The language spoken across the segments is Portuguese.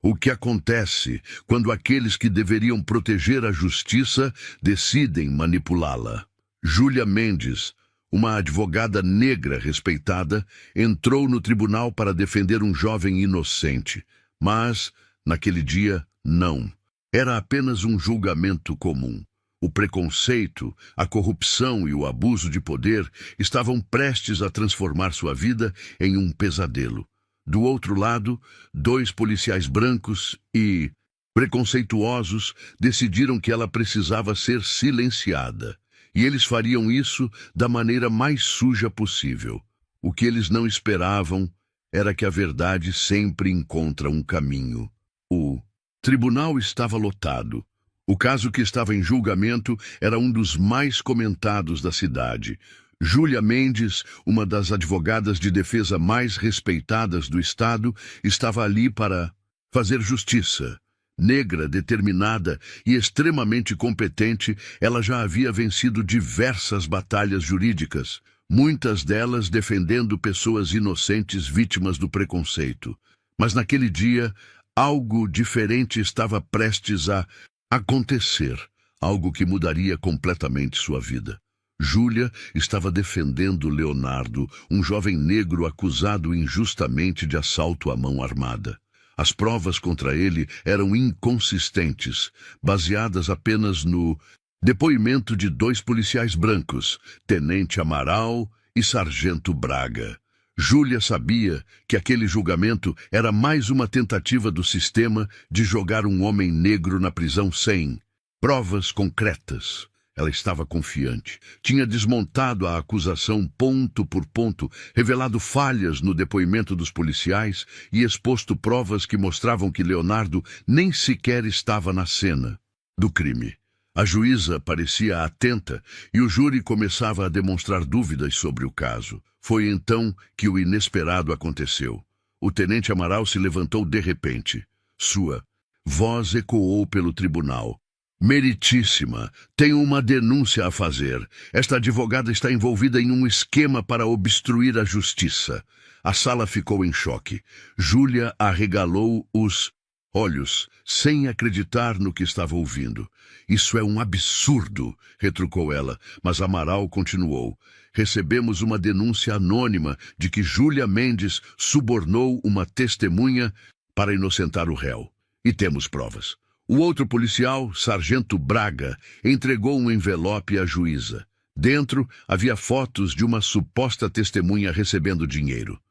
O que acontece quando aqueles que deveriam proteger a justiça decidem manipulá-la? Júlia Mendes, uma advogada negra respeitada, entrou no tribunal para defender um jovem inocente. Mas, naquele dia, não. Era apenas um julgamento comum. O preconceito, a corrupção e o abuso de poder estavam prestes a transformar sua vida em um pesadelo. Do outro lado, dois policiais brancos e preconceituosos decidiram que ela precisava ser silenciada. E eles fariam isso da maneira mais suja possível. O que eles não esperavam era que a verdade sempre encontra um caminho. O tribunal estava lotado. O caso que estava em julgamento era um dos mais comentados da cidade. Júlia Mendes, uma das advogadas de defesa mais respeitadas do estado, estava ali para fazer justiça. Negra, determinada e extremamente competente, ela já havia vencido diversas batalhas jurídicas, muitas delas defendendo pessoas inocentes vítimas do preconceito. Mas naquele dia, algo diferente estava prestes a acontecer, algo que mudaria completamente sua vida. Júlia estava defendendo Leonardo, um jovem negro acusado injustamente de assalto à mão armada. As provas contra ele eram inconsistentes, baseadas apenas no depoimento de dois policiais brancos, Tenente Amaral e Sargento Braga. Júlia sabia que aquele julgamento era mais uma tentativa do sistema de jogar um homem negro na prisão sem provas concretas. Ela estava confiante. Tinha desmontado a acusação ponto por ponto, revelado falhas no depoimento dos policiais e exposto provas que mostravam que Leonardo nem sequer estava na cena do crime. A juíza parecia atenta e o júri começava a demonstrar dúvidas sobre o caso. Foi então que o inesperado aconteceu. O tenente Amaral se levantou de repente. Sua voz ecoou pelo tribunal. Meritíssima, tenho uma denúncia a fazer. Esta advogada está envolvida em um esquema para obstruir a justiça. A sala ficou em choque. Júlia arregalou os olhos, sem acreditar no que estava ouvindo. Isso é um absurdo, retrucou ela, mas Amaral continuou. Recebemos uma denúncia anônima de que Júlia Mendes subornou uma testemunha para inocentar o réu. E temos provas. O outro policial, Sargento Braga, entregou um envelope à juíza. Dentro havia fotos de uma suposta testemunha recebendo dinheiro.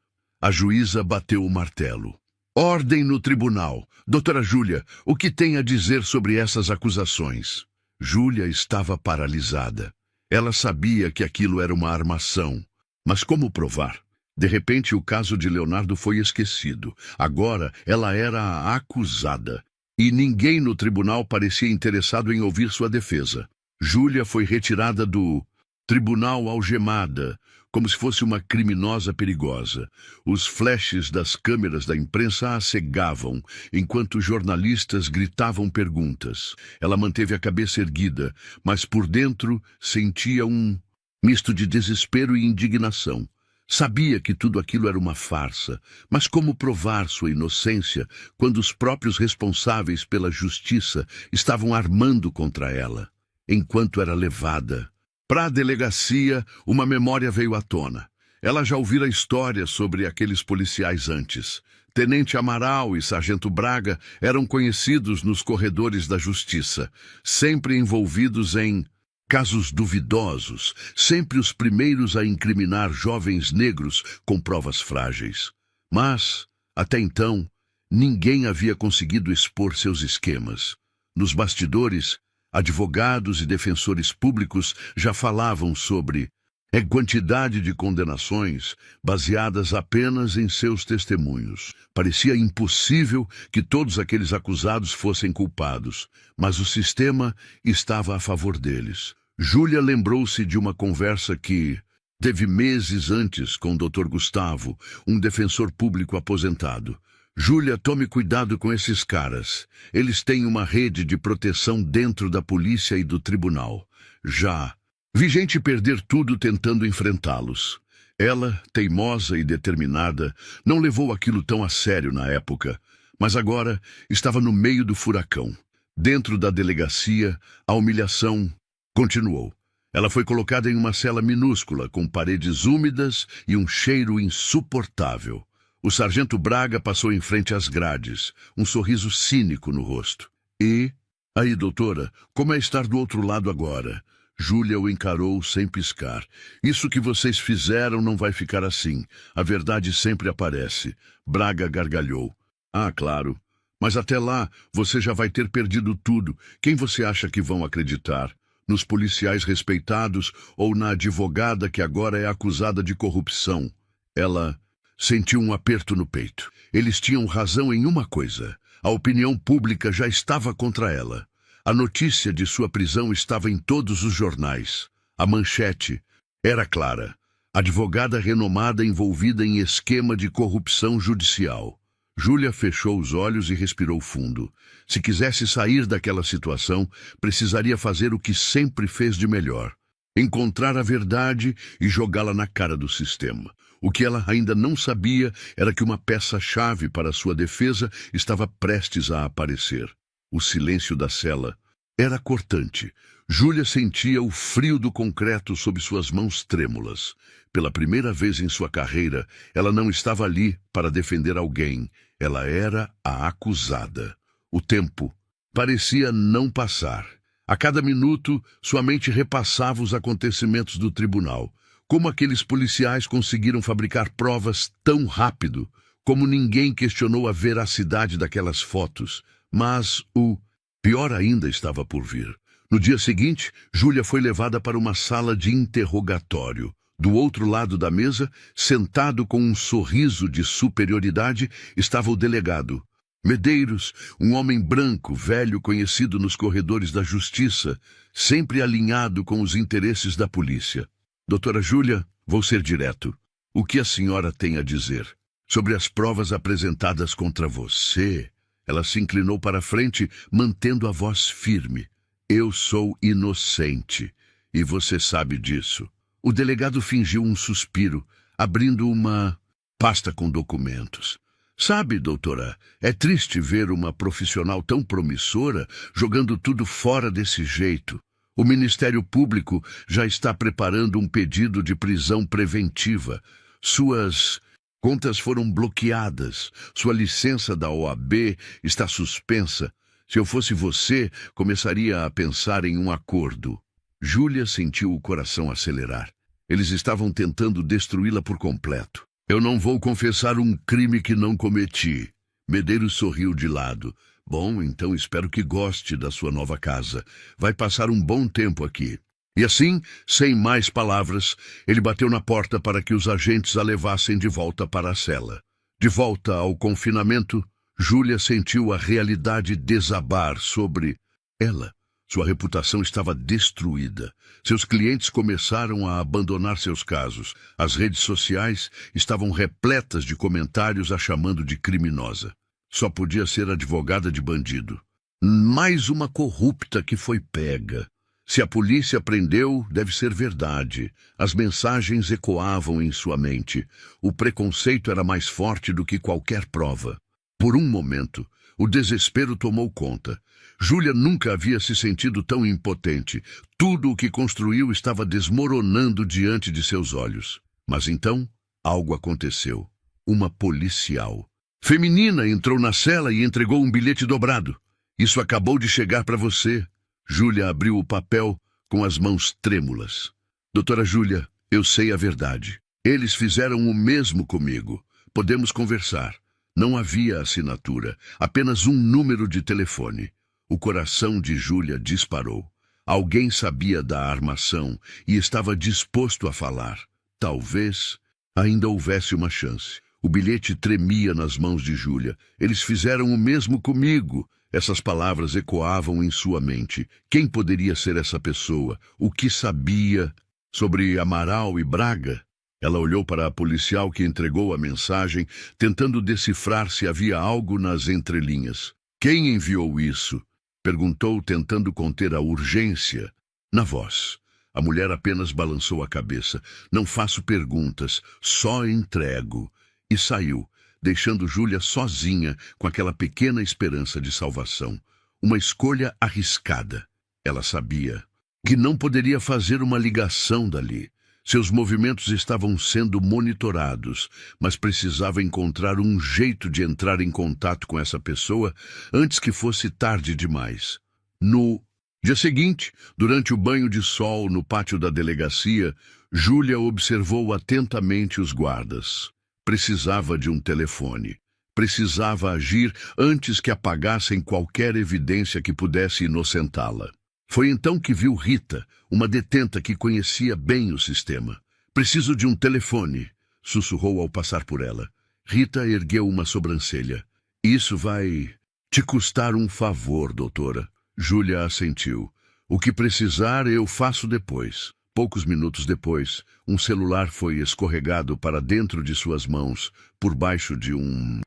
A juíza bateu o martelo. Ordem no tribunal. Doutora Júlia, o que tem a dizer sobre essas acusações? Júlia estava paralisada. Ela sabia que aquilo era uma armação. Mas como provar? De repente, o caso de Leonardo foi esquecido. Agora, ela era a acusada. E ninguém no tribunal parecia interessado em ouvir sua defesa. Júlia foi retirada do tribunal algemada, como se fosse uma criminosa perigosa. Os flashes das câmeras da imprensa a cegavam, enquanto jornalistas gritavam perguntas. Ela manteve a cabeça erguida, mas por dentro sentia um misto de desespero e indignação. Sabia que tudo aquilo era uma farsa, mas como provar sua inocência quando os próprios responsáveis pela justiça estavam armando contra ela? Enquanto era levada para a delegacia, uma memória veio à tona. Ela já ouvira histórias sobre aqueles policiais antes. Tenente Amaral e Sargento Braga eram conhecidos nos corredores da justiça, sempre envolvidos em casos duvidosos, sempre os primeiros a incriminar jovens negros com provas frágeis. Mas, até então, ninguém havia conseguido expor seus esquemas. Nos bastidores, advogados e defensores públicos já falavam sobre a quantidade de condenações baseadas apenas em seus testemunhos. Parecia impossível que todos aqueles acusados fossem culpados, mas o sistema estava a favor deles. Júlia lembrou-se de uma conversa que teve meses antes com o Dr. Gustavo, um defensor público aposentado. Júlia, tome cuidado com esses caras. Eles têm uma rede de proteção dentro da polícia e do tribunal. Já vi gente perder tudo tentando enfrentá-los. Ela, teimosa e determinada, não levou aquilo tão a sério na época, Mas agora estava no meio do furacão. Dentro da delegacia, a humilhação continuou. Ela foi colocada em uma cela minúscula, com paredes úmidas e um cheiro insuportável. O sargento Braga passou em frente às grades, um sorriso cínico no rosto. E... Aí, doutora, como é estar do outro lado agora? Júlia o encarou sem piscar. Isso que vocês fizeram não vai ficar assim. A verdade sempre aparece. Braga gargalhou. Ah, claro. Mas até lá, você já vai ter perdido tudo. Quem você acha que vão acreditar? Nos policiais respeitados ou na advogada que agora é acusada de corrupção? Ela sentiu um aperto no peito. Eles tinham razão em uma coisa. A opinião pública já estava contra ela. A notícia de sua prisão estava em todos os jornais. A manchete era clara. Advogada renomada envolvida em esquema de corrupção judicial. Júlia fechou os olhos e respirou fundo. Se quisesse sair daquela situação, precisaria fazer o que sempre fez de melhor. Encontrar a verdade e jogá-la na cara do sistema. O que ela ainda não sabia era que uma peça-chave para sua defesa estava prestes a aparecer. O silêncio da cela era cortante. Júlia sentia o frio do concreto sob suas mãos trêmulas. Pela primeira vez em sua carreira, ela não estava ali para defender alguém. Ela era a acusada. O tempo parecia não passar. A cada minuto, sua mente repassava os acontecimentos do tribunal. Como aqueles policiais conseguiram fabricar provas tão rápido? Como ninguém questionou a veracidade daquelas fotos? Mas o pior ainda estava por vir. No dia seguinte, Júlia foi levada para uma sala de interrogatório. Do outro lado da mesa, sentado com um sorriso de superioridade, estava o delegado. Medeiros, um homem branco, velho, conhecido nos corredores da justiça, sempre alinhado com os interesses da polícia. Doutora Júlia, vou ser direto. O que a senhora tem a dizer sobre as provas apresentadas contra você? Ela se inclinou para a frente, mantendo a voz firme. Eu sou inocente, e você sabe disso. O delegado fingiu um suspiro, abrindo uma pasta com documentos. Sabe, doutora, é triste ver uma profissional tão promissora jogando tudo fora desse jeito. O Ministério Público já está preparando um pedido de prisão preventiva. Suas contas foram bloqueadas. Sua licença da OAB está suspensa. Se eu fosse você, começaria a pensar em um acordo. Júlia sentiu o coração acelerar. Eles estavam tentando destruí-la por completo. Eu não vou confessar um crime que não cometi. Medeiros sorriu de lado. Bom, então espero que goste da sua nova casa. Vai passar um bom tempo aqui. E assim, sem mais palavras, ele bateu na porta para que os agentes a levassem de volta para a cela. De volta ao confinamento, Júlia sentiu a realidade desabar sobre ela. Sua reputação estava destruída. Seus clientes começaram a abandonar seus casos. As redes sociais estavam repletas de comentários a chamando de criminosa. Só podia ser advogada de bandido. Mais uma corrupta que foi pega. Se a polícia prendeu, deve ser verdade. As mensagens ecoavam em sua mente. O preconceito era mais forte do que qualquer prova. Por um momento, o desespero tomou conta. Júlia nunca havia se sentido tão impotente. Tudo o que construiu estava desmoronando diante de seus olhos. Mas então, algo aconteceu. Uma policial feminina entrou na cela e entregou um bilhete dobrado. Isso acabou de chegar para você. Júlia abriu o papel com as mãos trêmulas. Doutora Júlia, eu sei a verdade. Eles fizeram o mesmo comigo. Podemos conversar. Não havia assinatura, apenas um número de telefone. O coração de Júlia disparou. Alguém sabia da armação e estava disposto a falar. Talvez ainda houvesse uma chance. O bilhete tremia nas mãos de Júlia. Eles fizeram o mesmo comigo. Essas palavras ecoavam em sua mente. Quem poderia ser essa pessoa? O que sabia sobre Amaral e Braga? Ela olhou para a policial que entregou a mensagem, tentando decifrar se havia algo nas entrelinhas. Quem enviou isso? Perguntou, tentando conter a urgência na voz. A mulher apenas balançou a cabeça. Não faço perguntas, só entrego. E saiu, deixando Júlia sozinha com aquela pequena esperança de salvação. Uma escolha arriscada. Ela sabia que não poderia fazer uma ligação dali. Seus movimentos estavam sendo monitorados, mas precisava encontrar um jeito de entrar em contato com essa pessoa antes que fosse tarde demais. No dia seguinte, durante o banho de sol no pátio da delegacia, Júlia observou atentamente os guardas. Precisava de um telefone. Precisava agir antes que apagassem qualquer evidência que pudesse inocentá-la. Foi então que viu Rita, uma detenta que conhecia bem o sistema. Preciso de um telefone, sussurrou ao passar por ela. Rita ergueu uma sobrancelha. Isso vai te custar um favor, doutora. Júlia assentiu. O que precisar eu faço depois. Poucos minutos depois, um celular foi escorregado para dentro de suas mãos, por baixo de um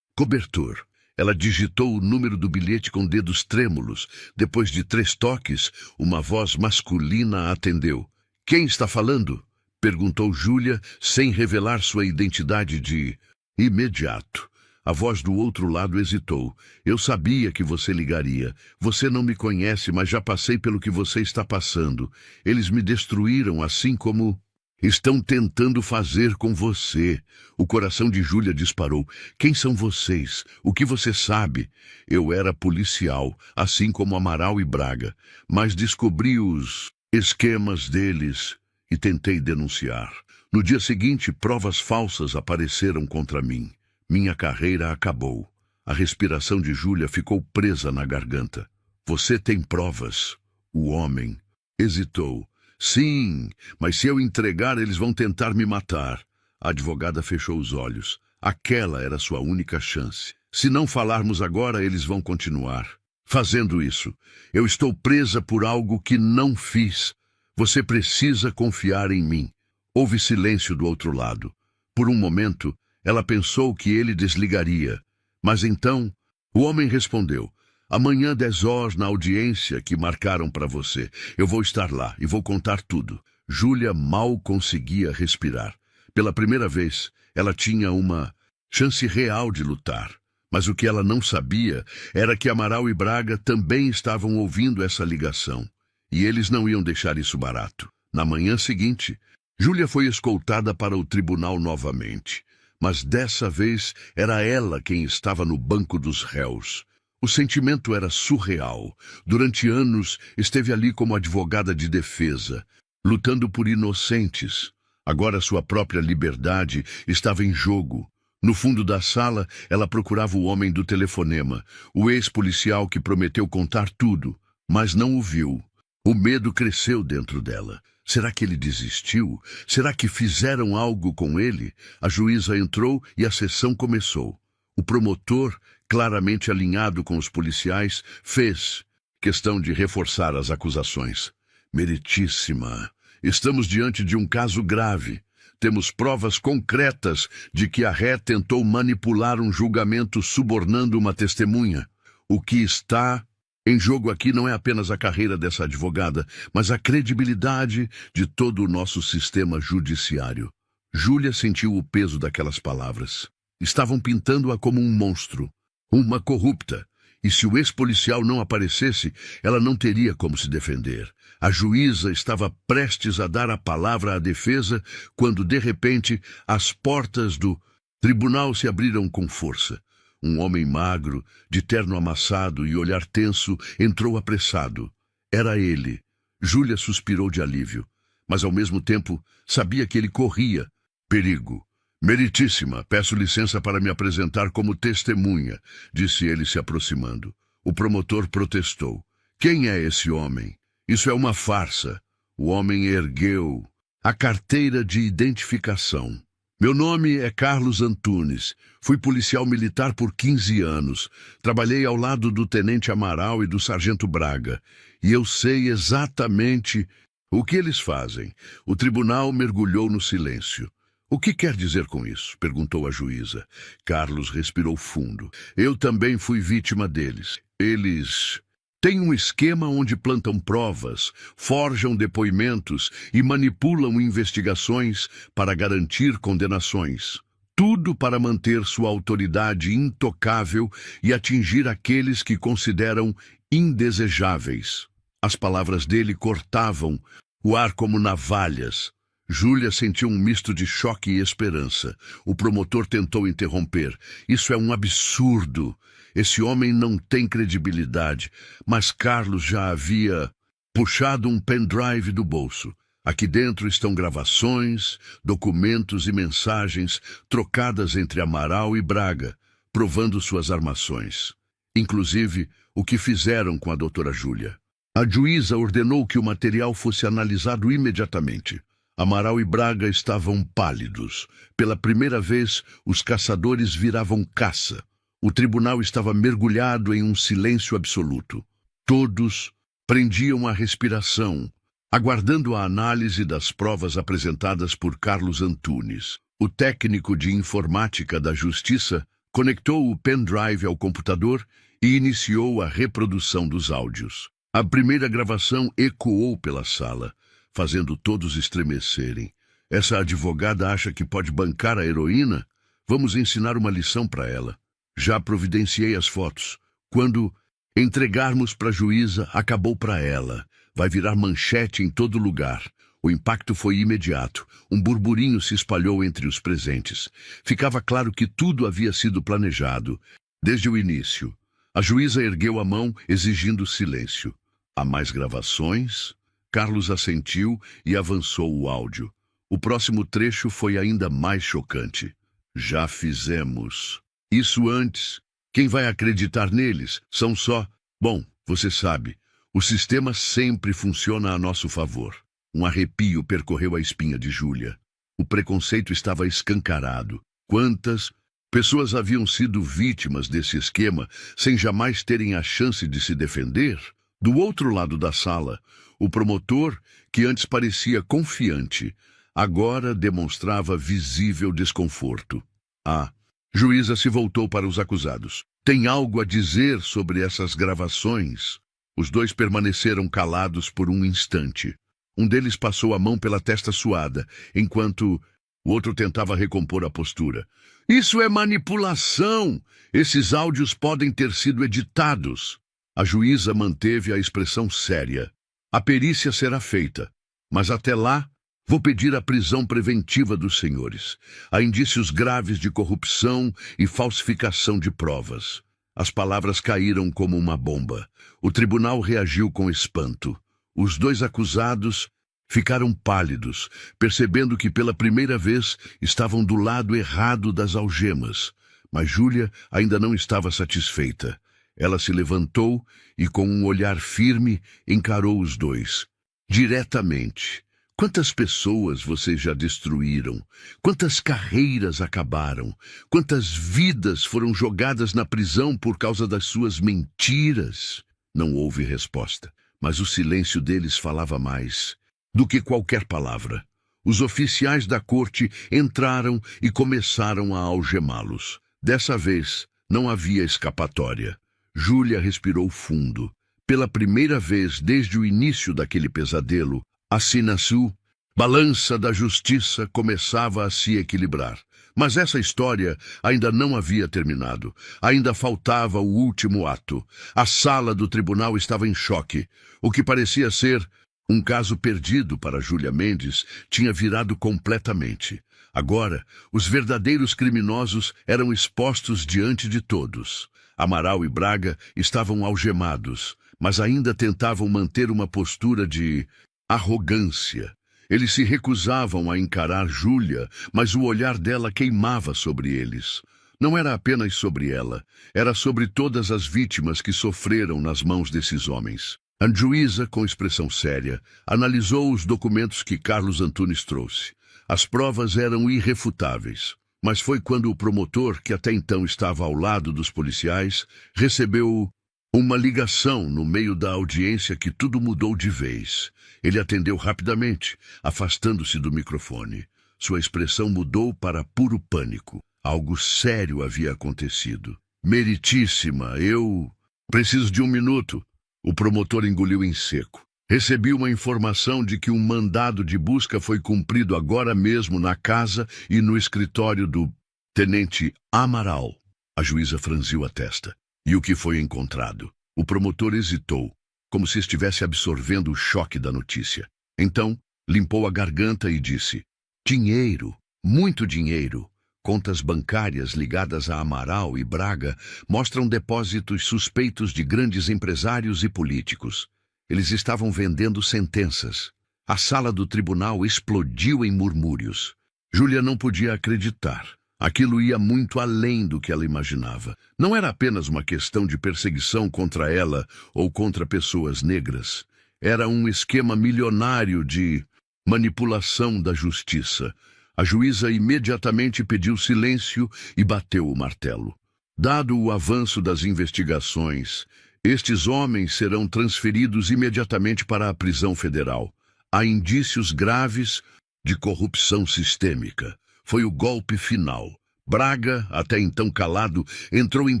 cobertor. Ela digitou o número do bilhete com dedos trêmulos. Depois de 3 toques, uma voz masculina a atendeu. Quem está falando? Perguntou Júlia, sem revelar sua identidade de imediato. A voz do outro lado hesitou. Eu sabia que você ligaria. Você não me conhece, mas já passei pelo que você está passando. Eles me destruíram assim como estão tentando fazer com você. O coração de Júlia disparou. Quem são vocês? O que você sabe? Eu era policial, assim como Amaral e Braga, mas descobri os esquemas deles e tentei denunciar. No dia seguinte, provas falsas apareceram contra mim. Minha carreira acabou. A respiração de Júlia ficou presa na garganta. Você tem provas? O homem hesitou. Sim, mas se eu entregar, eles vão tentar me matar. A advogada fechou os olhos. Aquela era sua única chance. Se não falarmos agora, eles vão continuar fazendo isso. Eu estou presa por algo que não fiz. Você precisa confiar em mim. Houve silêncio do outro lado. Por um momento, ela pensou que ele desligaria. Mas então, o homem respondeu. Amanhã, 10 horas, na audiência que marcaram para você. Eu vou estar lá e vou contar tudo. Júlia mal conseguia respirar. Pela primeira vez, ela tinha uma chance real de lutar. Mas o que ela não sabia era que Amaral e Braga também estavam ouvindo essa ligação. E eles não iam deixar isso barato. Na manhã seguinte, Júlia foi escoltada para o tribunal novamente. Mas dessa vez era ela quem estava no banco dos réus. O sentimento era surreal. Durante anos esteve ali como advogada de defesa, lutando por inocentes. Agora sua própria liberdade estava em jogo. No fundo da sala, ela procurava o homem do telefonema, o ex-policial que prometeu contar tudo, mas não o viu. O medo cresceu dentro dela. Será que ele desistiu? Será que fizeram algo com ele? A juíza entrou e a sessão começou. O promotor, claramente alinhado com os policiais, fez questão de reforçar as acusações. Meritíssima, estamos diante de um caso grave. Temos provas concretas de que a ré tentou manipular um julgamento subornando uma testemunha. O que está em jogo aqui não é apenas a carreira dessa advogada, mas a credibilidade de todo o nosso sistema judiciário. Júlia sentiu o peso daquelas palavras. Estavam pintando-a como um monstro, uma corrupta, e se o ex-policial não aparecesse, ela não teria como se defender. A juíza estava prestes a dar a palavra à defesa quando, de repente, as portas do tribunal se abriram com força. Um homem magro, de terno amassado e olhar tenso, entrou apressado. Era ele. Júlia suspirou de alívio, mas ao mesmo tempo sabia que ele corria perigo. Meritíssima, peço licença para me apresentar como testemunha, disse ele se aproximando. O promotor protestou. Quem é esse homem? Isso é uma farsa. O homem ergueu a carteira de identificação. Meu nome é Carlos Antunes. Fui policial militar por 15 anos. Trabalhei ao lado do tenente Amaral e do sargento Braga. E eu sei exatamente o que eles fazem. O tribunal mergulhou no silêncio. O que quer dizer com isso? Perguntou a juíza. Carlos respirou fundo. Eu também fui vítima deles. Eles têm um esquema onde plantam provas, forjam depoimentos e manipulam investigações para garantir condenações. tudo para manter sua autoridade intocável e atingir aqueles que consideram indesejáveis. As palavras dele cortavam o ar como navalhas. Júlia sentiu um misto de choque e esperança. O promotor tentou interromper. Isso é um absurdo. Esse homem não tem credibilidade. Mas Carlos já havia puxado um pendrive do bolso. Aqui dentro estão gravações, documentos e mensagens trocadas entre Amaral e Braga, provando suas armações. Inclusive, o que fizeram com a doutora Júlia. A juíza ordenou que o material fosse analisado imediatamente. Amaral e Braga estavam pálidos. Pela primeira vez, os caçadores viravam caça. O tribunal estava mergulhado em um silêncio absoluto. Todos prendiam a respiração, aguardando a análise das provas apresentadas por Carlos Antunes. O técnico de informática da Justiça conectou o pendrive ao computador e iniciou a reprodução dos áudios. A primeira gravação ecoou pela sala, fazendo todos estremecerem. Essa advogada acha que pode bancar a heroína? Vamos ensinar uma lição para ela. Já providenciei as fotos. Quando entregarmos para a juíza, acabou para ela. Vai virar manchete em todo lugar. O impacto foi imediato. Um burburinho se espalhou entre os presentes. Ficava claro que tudo havia sido planejado, desde o início. A juíza ergueu a mão, exigindo silêncio. Há mais gravações? Carlos assentiu e avançou o áudio. O próximo trecho foi ainda mais chocante. Já fizemos isso antes. Quem vai acreditar neles? São só... Bom, você sabe, o sistema sempre funciona a nosso favor. Um arrepio percorreu a espinha de Júlia. O preconceito estava escancarado. Quantas pessoas haviam sido vítimas desse esquema sem jamais terem a chance de se defender? Do outro lado da sala, o promotor, que antes parecia confiante, agora demonstrava visível desconforto. A juíza se voltou para os acusados. Tem algo a dizer sobre essas gravações? Os dois permaneceram calados por um instante. Um deles passou a mão pela testa suada, enquanto o outro tentava recompor a postura. Isso é manipulação! Esses áudios podem ter sido editados. A juíza manteve a expressão séria. A perícia será feita, mas até lá vou pedir a prisão preventiva dos senhores. Há indícios graves de corrupção e falsificação de provas. As palavras caíram como uma bomba. O tribunal reagiu com espanto. Os dois acusados ficaram pálidos, percebendo que pela primeira vez estavam do lado errado das algemas. Mas Júlia ainda não estava satisfeita. Ela se levantou e, com um olhar firme, encarou os dois. Diretamente. Quantas pessoas vocês já destruíram? Quantas carreiras acabaram? Quantas vidas foram jogadas na prisão por causa das suas mentiras? Não houve resposta, mas o silêncio deles falava mais do que qualquer palavra. Os oficiais da corte entraram e começaram a algemá-los. Dessa vez, não havia escapatória. Júlia respirou fundo. Pela primeira vez desde o início daquele pesadelo, a Sinaçu, balança da justiça, começava a se equilibrar. Mas essa história ainda não havia terminado. Ainda faltava o último ato. A sala do tribunal estava em choque. O que parecia ser um caso perdido para Júlia Mendes tinha virado completamente. Agora, os verdadeiros criminosos eram expostos diante de todos. Amaral e Braga estavam algemados, mas ainda tentavam manter uma postura de arrogância. Eles se recusavam a encarar Júlia, mas o olhar dela queimava sobre eles. Não era apenas sobre ela, era sobre todas as vítimas que sofreram nas mãos desses homens. A juíza, com expressão séria, analisou os documentos que Carlos Antunes trouxe. As provas eram irrefutáveis, mas foi quando o promotor, que até então estava ao lado dos policiais, recebeu uma ligação no meio da audiência que tudo mudou de vez. Ele atendeu rapidamente, afastando-se do microfone. Sua expressão mudou para puro pânico. Algo sério havia acontecido. Meritíssima, eu preciso de um minuto. O promotor engoliu em seco. Recebi uma informação de que um mandado de busca foi cumprido agora mesmo na casa e no escritório do... Tenente Amaral. A juíza franziu a testa. E o que foi encontrado? O promotor hesitou, como se estivesse absorvendo o choque da notícia. Então, limpou a garganta e disse: dinheiro, muito dinheiro. Contas bancárias ligadas a Amaral e Braga mostram depósitos suspeitos de grandes empresários e políticos. Eles estavam vendendo sentenças. A sala do tribunal explodiu em murmúrios. Júlia não podia acreditar. Aquilo ia muito além do que ela imaginava. Não era apenas uma questão de perseguição contra ela ou contra pessoas negras. Era um esquema milionário de manipulação da justiça. A juíza imediatamente pediu silêncio e bateu o martelo. Dado o avanço das investigações, estes homens serão transferidos imediatamente para a prisão federal. Há indícios graves de corrupção sistêmica. Foi o golpe final. Braga, até então calado, entrou em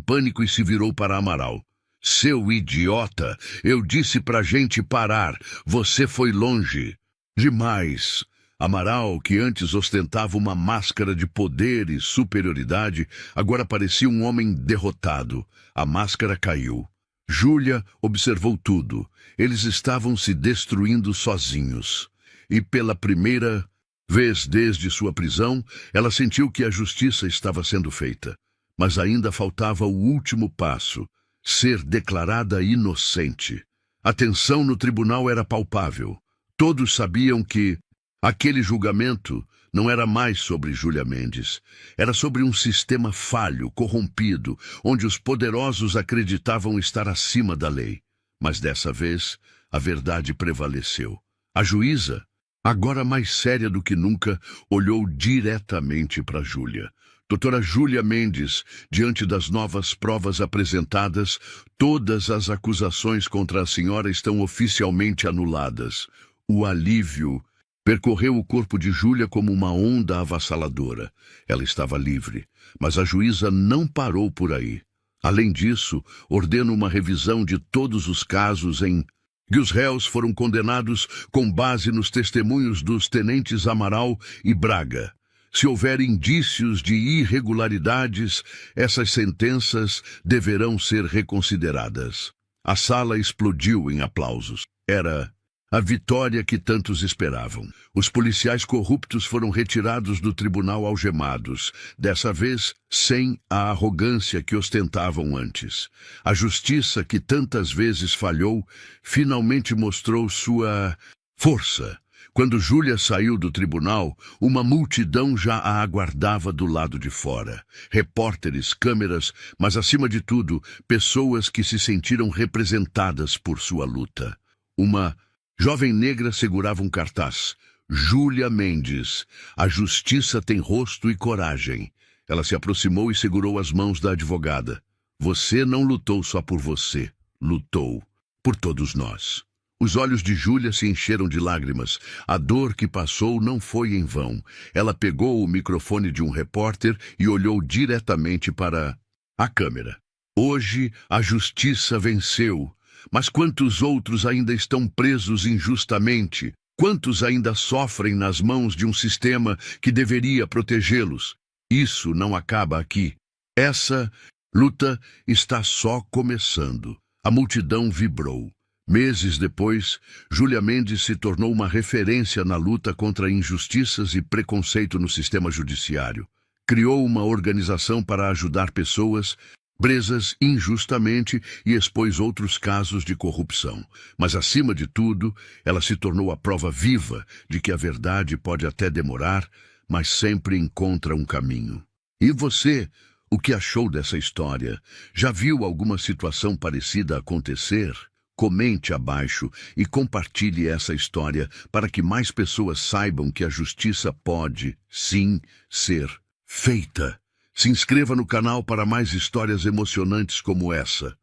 pânico e se virou para Amaral. Seu idiota, eu disse pra gente parar. Você foi longe. Demais. Amaral, que antes ostentava uma máscara de poder e superioridade, agora parecia um homem derrotado. A máscara caiu. Júlia observou tudo. Eles estavam se destruindo sozinhos. E pela primeira vez desde sua prisão, ela sentiu que a justiça estava sendo feita. Mas ainda faltava o último passo: ser declarada inocente. A tensão no tribunal era palpável. Todos sabiam que aquele julgamento não era mais sobre Júlia Mendes. Era sobre um sistema falho, corrompido, onde os poderosos acreditavam estar acima da lei. Mas dessa vez, a verdade prevaleceu. A juíza, agora mais séria do que nunca, olhou diretamente para Júlia. Doutora Júlia Mendes, diante das novas provas apresentadas, todas as acusações contra a senhora estão oficialmente anuladas. O alívio percorreu o corpo de Júlia como uma onda avassaladora. Ela estava livre, mas a juíza não parou por aí. Além disso, ordena uma revisão de todos os casos em que os réus foram condenados com base nos testemunhos dos tenentes Amaral e Braga. Se houver indícios de irregularidades, essas sentenças deverão ser reconsideradas. A sala explodiu em aplausos. Era a vitória que tantos esperavam. Os policiais corruptos foram retirados do tribunal algemados, dessa vez sem a arrogância que ostentavam antes. A justiça, que tantas vezes falhou, finalmente mostrou sua força. Quando Júlia saiu do tribunal, uma multidão já a aguardava do lado de fora. Repórteres, câmeras, mas acima de tudo, pessoas que se sentiram representadas por sua luta. Uma jovem negra segurava um cartaz. Júlia Mendes. A justiça tem rosto e coragem. Ela se aproximou e segurou as mãos da advogada. Você não lutou só por você. Lutou por todos nós. Os olhos de Júlia se encheram de lágrimas. A dor que passou não foi em vão. Ela pegou o microfone de um repórter e olhou diretamente para a câmera. Hoje a justiça venceu. Mas quantos outros ainda estão presos injustamente? Quantos ainda sofrem nas mãos de um sistema que deveria protegê-los? Isso não acaba aqui. Essa luta está só começando. A multidão vibrou. Meses depois, Júlia Mendes se tornou uma referência na luta contra injustiças e preconceito no sistema judiciário. Criou uma organização para ajudar pessoas presas injustamente e expôs outros casos de corrupção. Mas, acima de tudo, ela se tornou a prova viva de que a verdade pode até demorar, mas sempre encontra um caminho. E você, o que achou dessa história? Já viu alguma situação parecida acontecer? Comente abaixo e compartilhe essa história para que mais pessoas saibam que a justiça pode, sim, ser feita. Se inscreva no canal para mais histórias emocionantes como essa.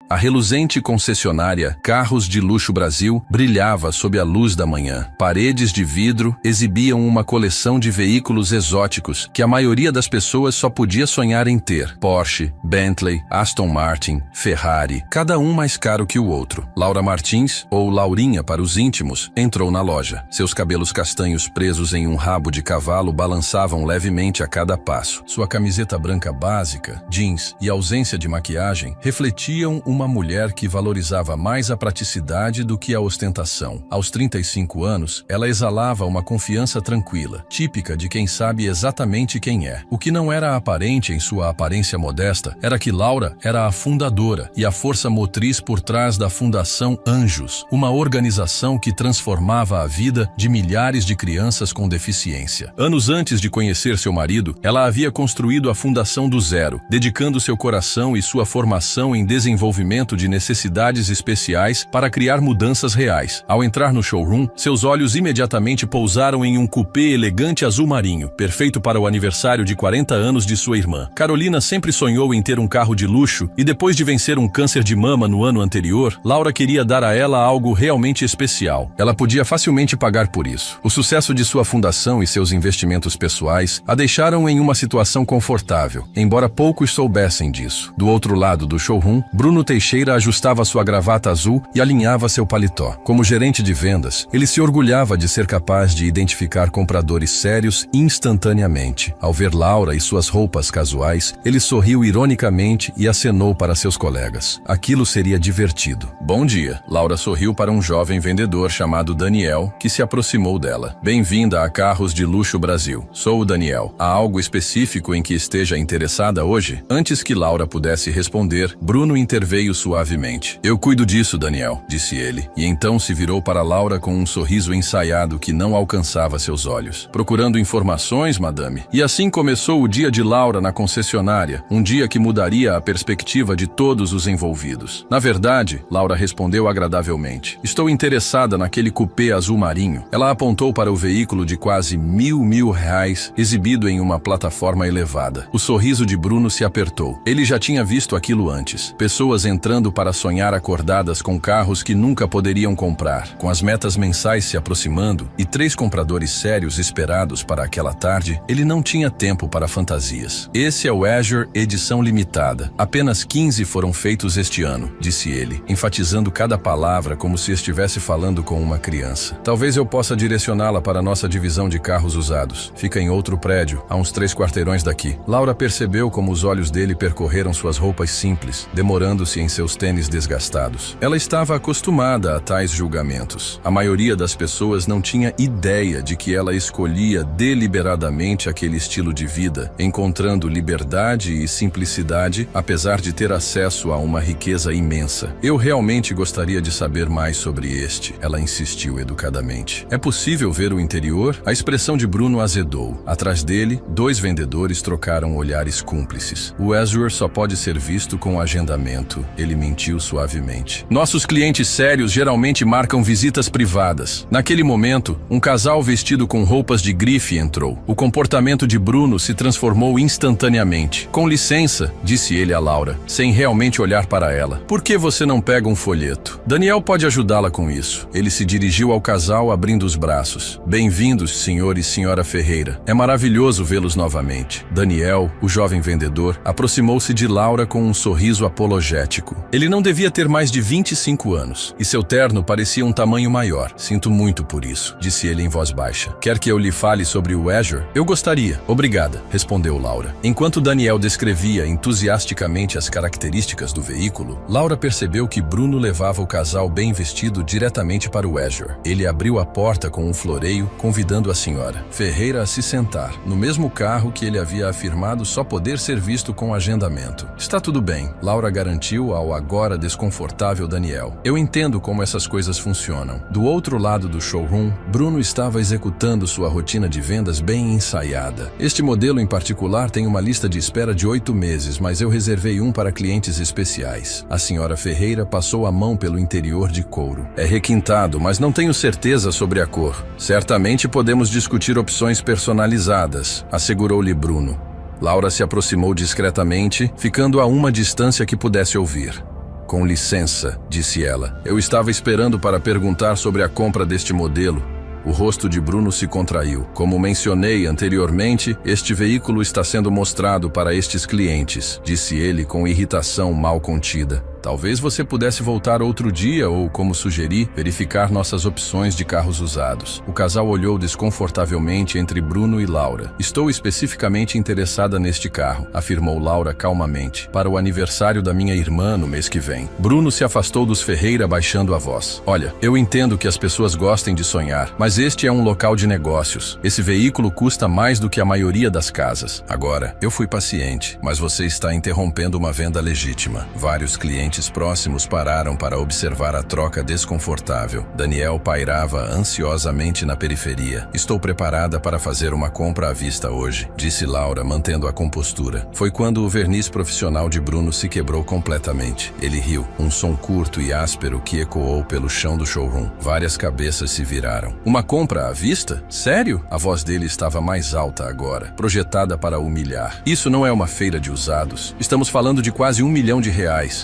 A reluzente concessionária Carros de Luxo Brasil brilhava sob a luz da manhã. Paredes de vidro exibiam uma coleção de veículos exóticos que a maioria das pessoas só podia sonhar em ter. Porsche, Bentley, Aston Martin, Ferrari, cada um mais caro que o outro. Laura Martins, ou Laurinha para os íntimos, entrou na loja. Seus cabelos castanhos presos em um rabo de cavalo balançavam levemente a cada passo. Sua camiseta branca básica, jeans e ausência de maquiagem refletiam uma mulher que valorizava mais a praticidade do que a ostentação. Aos 35 anos, ela exalava uma confiança tranquila, típica de quem sabe exatamente quem é. O que não era aparente em sua aparência modesta era que Laura era a fundadora e a força motriz por trás da Fundação Anjos, uma organização que transformava a vida de milhares de crianças com deficiência. Anos antes de conhecer seu marido, ela havia construído a fundação do zero, dedicando seu coração e sua formação em desenvolvimento de necessidades especiais para criar mudanças reais. Ao entrar no showroom, seus olhos imediatamente pousaram em um coupé elegante azul marinho, perfeito para o aniversário de 40 anos de sua irmã. Carolina sempre sonhou em ter um carro de luxo e depois de vencer um câncer de mama no ano anterior, Laura queria dar a ela algo realmente especial. Ela podia facilmente pagar por isso. O sucesso de sua fundação e seus investimentos pessoais a deixaram em uma situação confortável, embora poucos soubessem disso. Do outro lado do showroom, Bruno Teixeira ajustava sua gravata azul e alinhava seu paletó. Como gerente de vendas, ele se orgulhava de ser capaz de identificar compradores sérios instantaneamente. Ao ver Laura e suas roupas casuais, ele sorriu ironicamente e acenou para seus colegas. Aquilo seria divertido. Bom dia. Laura sorriu para um jovem vendedor chamado Daniel, que se aproximou dela. Bem-vinda a Carros de Luxo Brasil. Sou o Daniel. Há algo específico em que esteja interessada hoje? Antes que Laura pudesse responder, Bruno interveio suavemente. Eu cuido disso, Daniel, disse ele, e então se virou para Laura com um sorriso ensaiado que não alcançava seus olhos. Procurando informações, madame? E assim começou o dia de Laura na concessionária, um dia que mudaria a perspectiva de todos os envolvidos. Na verdade, Laura respondeu agradavelmente. Estou interessada naquele coupé azul marinho. Ela apontou para o veículo de quase mil reais, exibido em uma plataforma elevada. O sorriso de Bruno se apertou. Ele já tinha visto aquilo antes. Pessoas entrando para sonhar acordadas com carros que nunca poderiam comprar. Com as metas mensais se aproximando e 3 compradores sérios esperados para aquela tarde, ele não tinha tempo para fantasias. Esse é o Azure edição limitada. Apenas 15 foram feitos este ano, disse ele, enfatizando cada palavra como se estivesse falando com uma criança. Talvez eu possa direcioná-la para a nossa divisão de carros usados. Fica em outro prédio, a uns 3 quarteirões daqui. Laura percebeu como os olhos dele percorreram suas roupas simples, demorando-se em seus tênis desgastados. Ela estava acostumada a tais julgamentos. A maioria das pessoas não tinha ideia de que ela escolhia deliberadamente aquele estilo de vida, encontrando liberdade e simplicidade, apesar de ter acesso a uma riqueza imensa. Eu realmente gostaria de saber mais sobre este, ela insistiu educadamente. É possível ver o interior? A expressão de Bruno azedou. Atrás dele, 2 vendedores trocaram olhares cúmplices. O Azure só pode ser visto com agendamento. Ele mentiu suavemente. Nossos clientes sérios geralmente marcam visitas privadas. Naquele momento, um casal vestido com roupas de grife entrou. O comportamento de Bruno se transformou instantaneamente. Com licença, disse ele a Laura, sem realmente olhar para ela. Por que você não pega um folheto? Daniel pode ajudá-la com isso. Ele se dirigiu ao casal abrindo os braços. Bem-vindos, senhor e senhora Ferreira. É maravilhoso vê-los novamente. Daniel, o jovem vendedor, aproximou-se de Laura com um sorriso apologético. Ele não devia ter mais de 25 anos, e seu terno parecia um tamanho maior. Sinto muito por isso, disse ele em voz baixa. Quer que eu lhe fale sobre o Azure? Eu gostaria. Obrigada, respondeu Laura. Enquanto Daniel descrevia entusiasticamente as características do veículo, Laura percebeu que Bruno levava o casal bem vestido diretamente para o Azure. Ele abriu a porta com um floreio, convidando a senhora Ferreira a se sentar, no mesmo carro que ele havia afirmado só poder ser visto com agendamento. Está tudo bem, Laura garantiu ao agora desconfortável Daniel. Eu entendo como essas coisas funcionam. Do outro lado do showroom, Bruno estava executando sua rotina de vendas bem ensaiada. Este modelo em particular tem uma lista de espera de 8 meses, mas eu reservei um para clientes especiais. A senhora Ferreira passou a mão pelo interior de couro. É requintado, mas não tenho certeza sobre a cor. Certamente podemos discutir opções personalizadas, assegurou-lhe Bruno. Laura se aproximou discretamente, ficando a uma distância que pudesse ouvir. Com licença, disse ela. Eu estava esperando para perguntar sobre a compra deste modelo. O rosto de Bruno se contraiu. Como mencionei anteriormente, este veículo está sendo mostrado para estes clientes, disse ele com irritação mal contida. Talvez você pudesse voltar outro dia ou, como sugeri, verificar nossas opções de carros usados. O casal olhou desconfortavelmente entre Bruno e Laura. Estou especificamente interessada neste carro, afirmou Laura calmamente, para o aniversário da minha irmã no mês que vem. Bruno se afastou dos Ferreira baixando a voz. Olha, eu entendo que as pessoas gostem de sonhar, mas este é um local de negócios. Esse veículo custa mais do que a maioria das casas. Agora, eu fui paciente, mas você está interrompendo uma venda legítima. Vários clientes próximos pararam para observar a troca desconfortável. Daniel pairava ansiosamente na periferia. Estou preparada para fazer uma compra à vista hoje, disse Laura, mantendo a compostura. Foi quando o verniz profissional de Bruno se quebrou completamente. Ele riu, um som curto e áspero que ecoou pelo chão do showroom. Várias cabeças se viraram. Uma compra à vista? Sério? A voz dele estava mais alta agora, projetada para humilhar. Isso não é uma feira de usados. Estamos falando de quase R$1 milhão.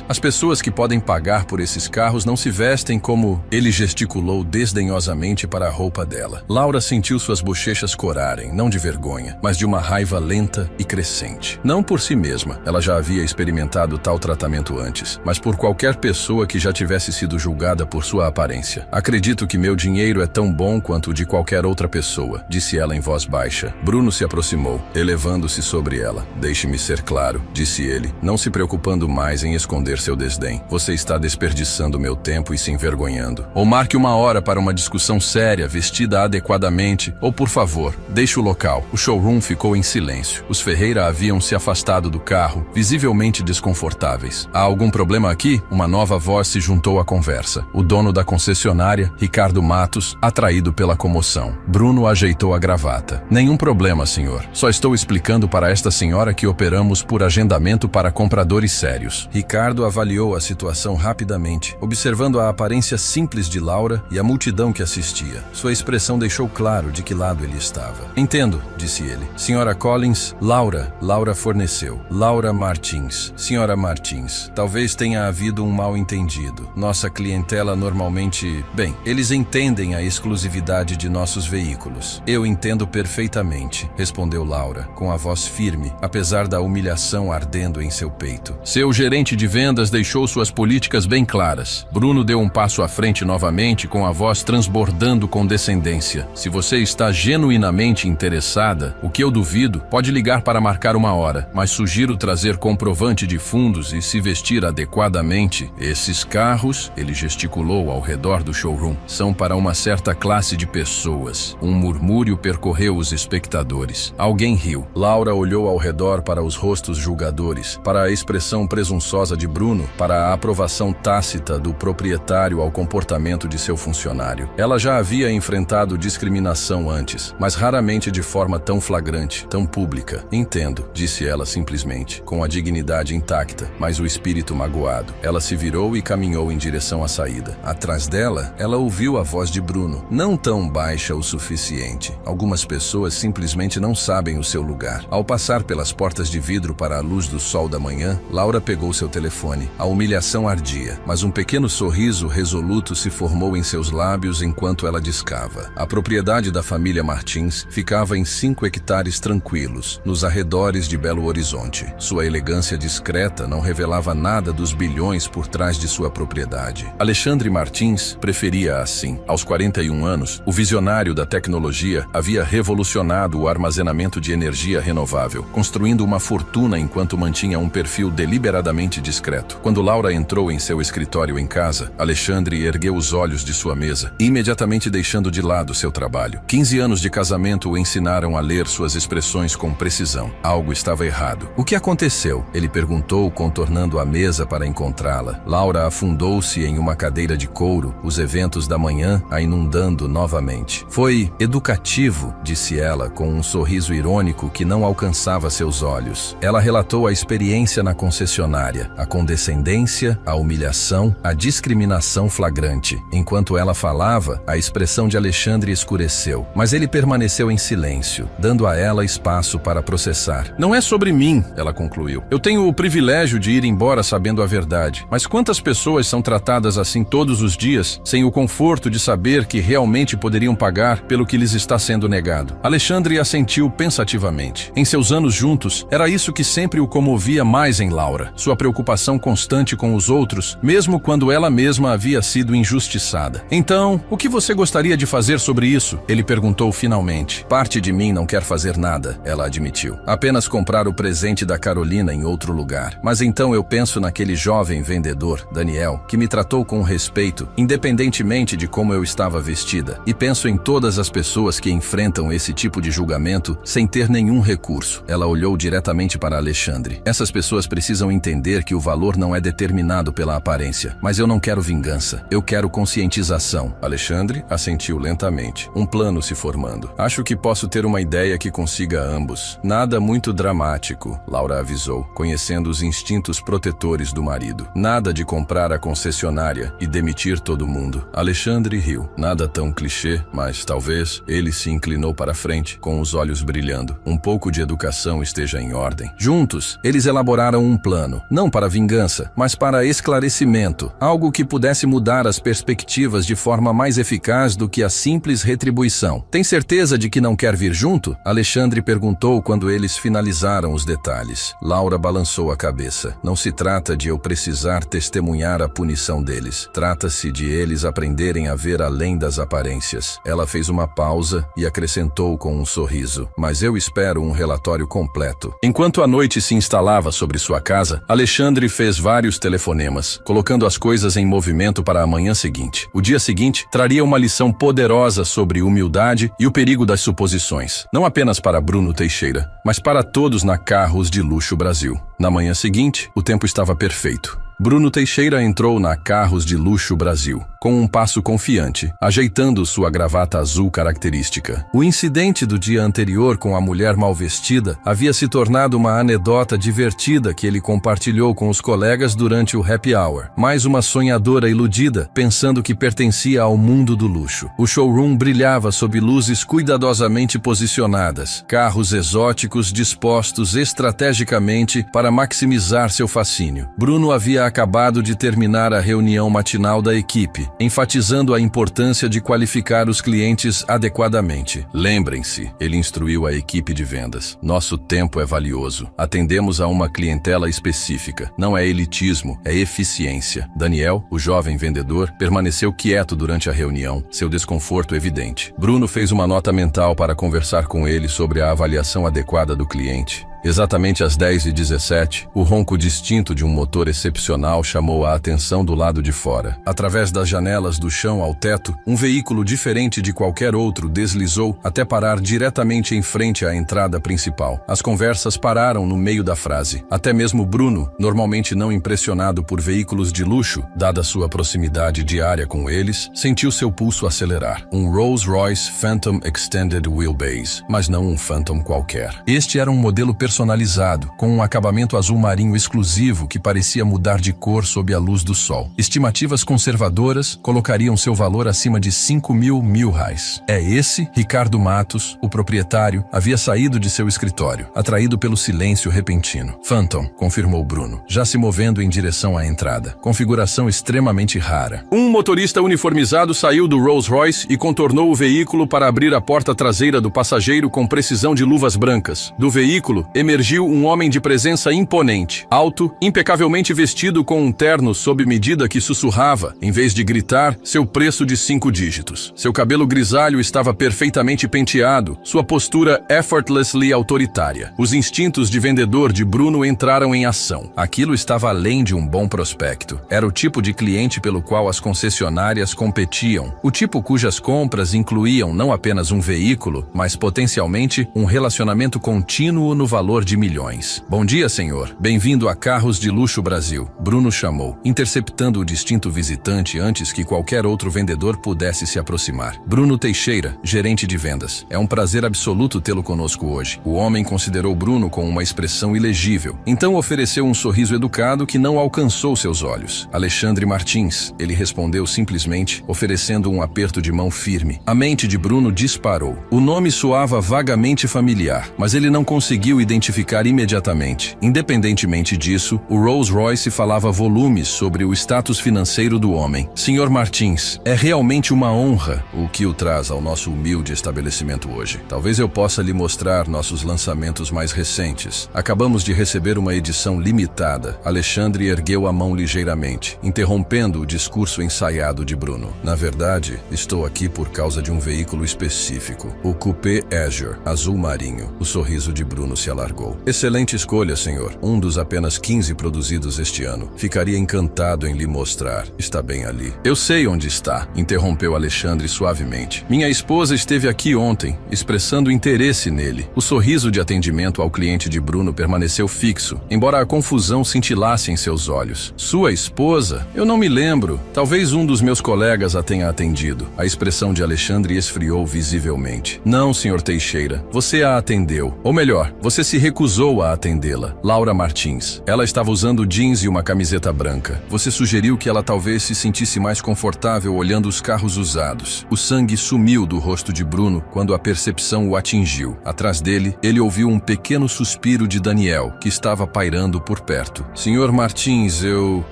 As pessoas que podem pagar por esses carros não se vestem como... Ele gesticulou desdenhosamente para a roupa dela. Laura sentiu suas bochechas corarem, não de vergonha, mas de uma raiva lenta e crescente. Não por si mesma, ela já havia experimentado tal tratamento antes, mas por qualquer pessoa que já tivesse sido julgada por sua aparência. Acredito que meu dinheiro é tão bom quanto o de qualquer outra pessoa, disse ela em voz baixa. Bruno se aproximou, elevando-se sobre ela. Deixe-me ser claro, disse ele, não se preocupando mais em esconder seu desdém. Você está desperdiçando meu tempo e se envergonhando. Ou marque uma hora para uma discussão séria, vestida adequadamente, ou, por favor, deixe o local. O showroom ficou em silêncio. Os Ferreira haviam se afastado do carro, visivelmente desconfortáveis. Há algum problema aqui? Uma nova voz se juntou à conversa. O dono da concessionária, Ricardo Matos, atraído pela comoção. Bruno ajeitou a gravata. Nenhum problema, senhor. Só estou explicando para esta senhora que operamos por agendamento para compradores sérios. Ricardo avaliou a situação rapidamente, observando a aparência simples de Laura e a multidão que assistia. Sua expressão deixou claro de que lado ele estava. Entendo, disse ele. Senhora Collins, Laura forneceu. Laura Martins. Senhora Martins, talvez tenha havido um mal-entendido. Nossa clientela normalmente... Bem, eles entendem a exclusividade de nossos veículos. Eu entendo perfeitamente, respondeu Laura, com a voz firme, apesar da humilhação ardendo em seu peito. Seu gerente de vendas deixou suas políticas bem claras. Bruno deu um passo à frente novamente, com a voz transbordando condescendência. Se você está genuinamente interessada, o que eu duvido, pode ligar para marcar uma hora, mas sugiro trazer comprovante de fundos e se vestir adequadamente. Esses carros, ele gesticulou ao redor do showroom, são para uma certa classe de pessoas. Um murmúrio percorreu os espectadores. Alguém riu. Laura olhou ao redor para os rostos julgadores, para a expressão presunçosa de Bruno, para a aprovação tácita do proprietário ao comportamento de seu funcionário. Ela já havia enfrentado discriminação antes, mas raramente de forma tão flagrante, tão pública. Entendo, disse ela simplesmente, com a dignidade intacta, mas o espírito magoado. Ela se virou e caminhou em direção à saída. Atrás dela, ela ouviu a voz de Bruno, não tão baixa o suficiente. Algumas pessoas simplesmente não sabem o seu lugar. Ao passar pelas portas de vidro para a luz do sol da manhã, Laura pegou seu telefone. A humilhação ardia, mas um pequeno sorriso resoluto se formou em seus lábios enquanto ela discava. A propriedade da família Martins ficava em 5 hectares tranquilos, nos arredores de Belo Horizonte. Sua elegância discreta não revelava nada dos bilhões por trás de sua propriedade. Alexandre Martins preferia assim. Aos 41 anos, o visionário da tecnologia havia revolucionado o armazenamento de energia renovável, construindo uma fortuna enquanto mantinha um perfil deliberadamente discreto. Quando Laura entrou em seu escritório em casa, Alexandre ergueu os olhos de sua mesa, imediatamente deixando de lado seu trabalho. 15 anos de casamento o ensinaram a ler suas expressões com precisão. Algo estava errado. O que aconteceu? Ele perguntou, contornando a mesa para encontrá-la. Laura afundou-se em uma cadeira de couro, os eventos da manhã a inundando novamente. Foi educativo, disse ela, com um sorriso irônico que não alcançava seus olhos. Ela relatou a experiência na concessionária, a condescendência independência, a humilhação, a discriminação flagrante. Enquanto ela falava, a expressão de Alexandre escureceu, mas ele permaneceu em silêncio, dando a ela espaço para processar. Não é sobre mim, ela concluiu. Eu tenho o privilégio de ir embora sabendo a verdade, mas quantas pessoas são tratadas assim todos os dias, sem o conforto de saber que realmente poderiam pagar pelo que lhes está sendo negado? Alexandre assentiu pensativamente. Em seus anos juntos, era isso que sempre o comovia mais em Laura, sua preocupação constante com os outros, mesmo quando ela mesma havia sido injustiçada. Então, o que você gostaria de fazer sobre isso? Ele perguntou finalmente. Parte de mim não quer fazer nada, ela admitiu. Apenas comprar o presente da Carolina em outro lugar. Mas então eu penso naquele jovem vendedor, Daniel, que me tratou com respeito, independentemente de como eu estava vestida. E penso em todas as pessoas que enfrentam esse tipo de julgamento sem ter nenhum recurso. Ela olhou diretamente para Alexandre. Essas pessoas precisam entender que o valor não é determinado pela aparência. Mas eu não quero vingança. Eu quero conscientização. Alexandre assentiu lentamente. Um plano se formando. Acho que posso ter uma ideia que consiga ambos. Nada muito dramático, Laura avisou, conhecendo os instintos protetores do marido. Nada de comprar a concessionária e demitir todo mundo. Alexandre riu. Nada tão clichê, mas talvez ele se inclinou para frente, com os olhos brilhando. Um pouco de educação esteja em ordem. Juntos, eles elaboraram um plano, não para vingança, mas para esclarecimento, algo que pudesse mudar as perspectivas de forma mais eficaz do que a simples retribuição. Tem certeza de que não quer vir junto? Alexandre perguntou quando eles finalizaram os detalhes. Laura balançou a cabeça. Não se trata de eu precisar testemunhar a punição deles. Trata-se de eles aprenderem a ver além das aparências. Ela fez uma pausa e acrescentou com um sorriso. Mas eu espero um relatório completo. Enquanto a noite se instalava sobre sua casa, Alexandre fez vários telefonemas, colocando as coisas em movimento para a manhã seguinte. O dia seguinte traria uma lição poderosa sobre humildade e o perigo das suposições. Não apenas para Bruno Teixeira, mas para todos na Carros de Luxo Brasil. Na manhã seguinte, o tempo estava perfeito. Bruno Teixeira entrou na Carros de Luxo Brasil, com um passo confiante, ajeitando sua gravata azul característica. O incidente do dia anterior com a mulher mal vestida havia se tornado uma anedota divertida que ele compartilhou com os colegas durante o happy hour. Mais uma sonhadora iludida, pensando que pertencia ao mundo do luxo. O showroom brilhava sob luzes cuidadosamente posicionadas, carros exóticos dispostos estrategicamente para maximizar seu fascínio. Bruno havia acabado de terminar a reunião matinal da equipe, enfatizando a importância de qualificar os clientes adequadamente. Lembrem-se, ele instruiu a equipe de vendas. Nosso tempo é valioso. Atendemos a uma clientela específica. Não é elitismo, é eficiência. Daniel, o jovem vendedor, permaneceu quieto durante a reunião, seu desconforto evidente. Bruno fez uma nota mental para conversar com ele sobre a avaliação adequada do cliente. Exatamente às 10h17, o ronco distinto de um motor excepcional chamou a atenção do lado de fora. Através das janelas do chão ao teto, um veículo diferente de qualquer outro deslizou até parar diretamente em frente à entrada principal. As conversas pararam no meio da frase. Até mesmo Bruno, normalmente não impressionado por veículos de luxo, dada sua proximidade diária com eles, sentiu seu pulso acelerar. Um Rolls-Royce Phantom Extended Wheelbase, mas não um Phantom qualquer. Este era um modelo personalizado, com um acabamento azul marinho exclusivo que parecia mudar de cor sob a luz do sol. Estimativas conservadoras colocariam seu valor acima de 5.000 mil-réis. É esse, Ricardo Matos, o proprietário, havia saído de seu escritório, atraído pelo silêncio repentino. Phantom, confirmou Bruno, já se movendo em direção à entrada. Configuração extremamente rara. Um motorista uniformizado saiu do Rolls-Royce e contornou o veículo para abrir a porta traseira do passageiro com precisão de luvas brancas. Do veículo, emergiu um homem de presença imponente, alto, impecavelmente vestido com um terno sob medida que sussurrava, em vez de gritar, seu preço de 5 dígitos. Seu cabelo grisalho estava perfeitamente penteado, sua postura effortlessly autoritária. Os instintos de vendedor de Bruno entraram em ação. Aquilo estava além de um bom prospecto. Era o tipo de cliente pelo qual as concessionárias competiam. O tipo cujas compras incluíam não apenas um veículo, mas potencialmente um relacionamento contínuo no valor valor de milhões. Bom dia, senhor. Bem-vindo a Carros de Luxo Brasil. Bruno chamou, interceptando o distinto visitante antes que qualquer outro vendedor pudesse se aproximar. Bruno Teixeira, gerente de vendas. É um prazer absoluto tê-lo conosco hoje. O homem considerou Bruno com uma expressão ilegível. Então ofereceu um sorriso educado que não alcançou seus olhos. Alexandre Martins, ele respondeu simplesmente, oferecendo um aperto de mão firme. A mente de Bruno disparou. O nome soava vagamente familiar, mas ele não conseguiu identificar imediatamente. Independentemente disso, o Rolls-Royce falava volumes sobre o status financeiro do homem. Sr. Martins, é realmente uma honra o que o traz ao nosso humilde estabelecimento hoje. Talvez eu possa lhe mostrar nossos lançamentos mais recentes. Acabamos de receber uma edição limitada. Alexandre ergueu a mão ligeiramente, interrompendo o discurso ensaiado de Bruno. Na verdade, estou aqui por causa de um veículo específico. O Coupé Azure, azul marinho. O sorriso de Bruno se alargou. Excelente escolha, senhor. Um dos apenas 15 produzidos este ano. Ficaria encantado em lhe mostrar. Está bem ali. Eu sei onde está, interrompeu Alexandre suavemente. Minha esposa esteve aqui ontem, expressando interesse nele. O sorriso de atendimento ao cliente de Bruno permaneceu fixo, embora a confusão cintilasse em seus olhos. Sua esposa? Eu não me lembro. Talvez um dos meus colegas a tenha atendido. A expressão de Alexandre esfriou visivelmente. Não, Sr. Teixeira. Você a atendeu. Ou melhor, você se recusou a atendê-la. Laura Martins. Ela estava usando jeans e uma camiseta branca. Você sugeriu que ela talvez se sentisse mais confortável olhando os carros usados. O sangue sumiu do rosto de Bruno quando a percepção o atingiu. Atrás dele, ele ouviu um pequeno suspiro de Daniel, que estava pairando por perto. Sr. Martins,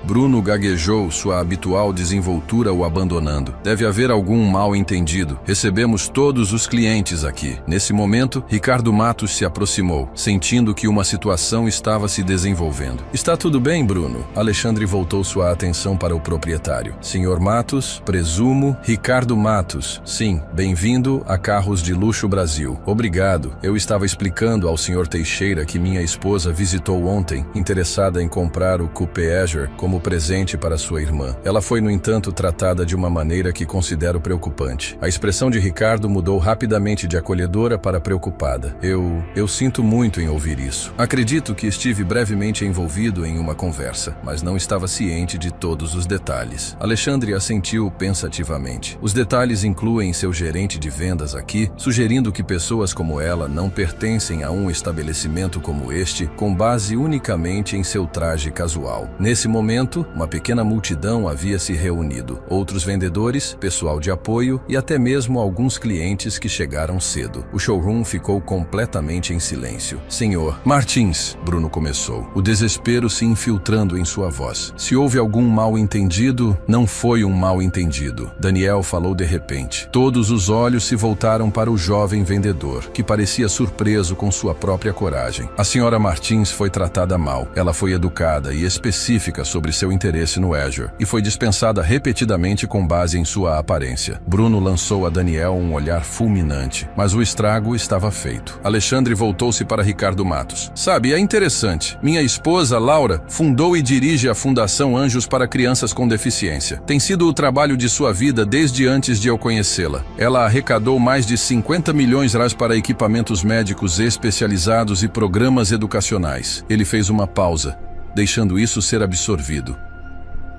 Bruno gaguejou, sua habitual desenvoltura o abandonando. Deve haver algum mal-entendido. Recebemos todos os clientes aqui. Nesse momento, Ricardo Matos se aproximou, sentindo que uma situação estava se desenvolvendo. Está tudo bem, Bruno? Alexandre voltou sua atenção para o proprietário. Sr. Matos, presumo, Ricardo Matos. Sim, bem-vindo a Carros de Luxo Brasil. Obrigado. Eu estava explicando ao Sr. Teixeira que minha esposa visitou ontem, interessada em comprar o Coupé Azure como presente para sua irmã. Ela foi, no entanto, tratada de uma maneira que considero preocupante. A expressão de Ricardo mudou rapidamente de acolhedora para preocupada. Eu sinto muito em ouvir isso. Acredito que estive brevemente envolvido em uma conversa, mas não estava ciente de todos os detalhes. Alexandre assentiu pensativamente. Os detalhes incluem seu gerente de vendas aqui, sugerindo que pessoas como ela não pertencem a um estabelecimento como este, com base unicamente em seu traje casual. Nesse momento, uma pequena multidão havia se reunido. Outros vendedores, pessoal de apoio e até mesmo alguns clientes que chegaram cedo. O showroom ficou completamente em silêncio. Senhor Martins, Bruno começou, o desespero se infiltrando em sua voz. Se houve algum mal-entendido, não foi um mal-entendido. Daniel falou de repente. Todos os olhos se voltaram para o jovem vendedor, que parecia surpreso com sua própria coragem. A senhora Martins foi tratada mal. Ela foi educada e específica sobre seu interesse no Azure e foi dispensada repetidamente com base em sua aparência. Bruno lançou a Daniel um olhar fulminante, mas o estrago estava feito. Alexandre voltou-se para Ricardo Matos. Sabe, é interessante. Minha esposa, Laura, fundou e dirige a Fundação Anjos para Crianças com Deficiência. Tem sido o trabalho de sua vida desde antes de eu conhecê-la. Ela arrecadou mais de 50 milhões para equipamentos médicos especializados e programas educacionais. Ele fez uma pausa, deixando isso ser absorvido.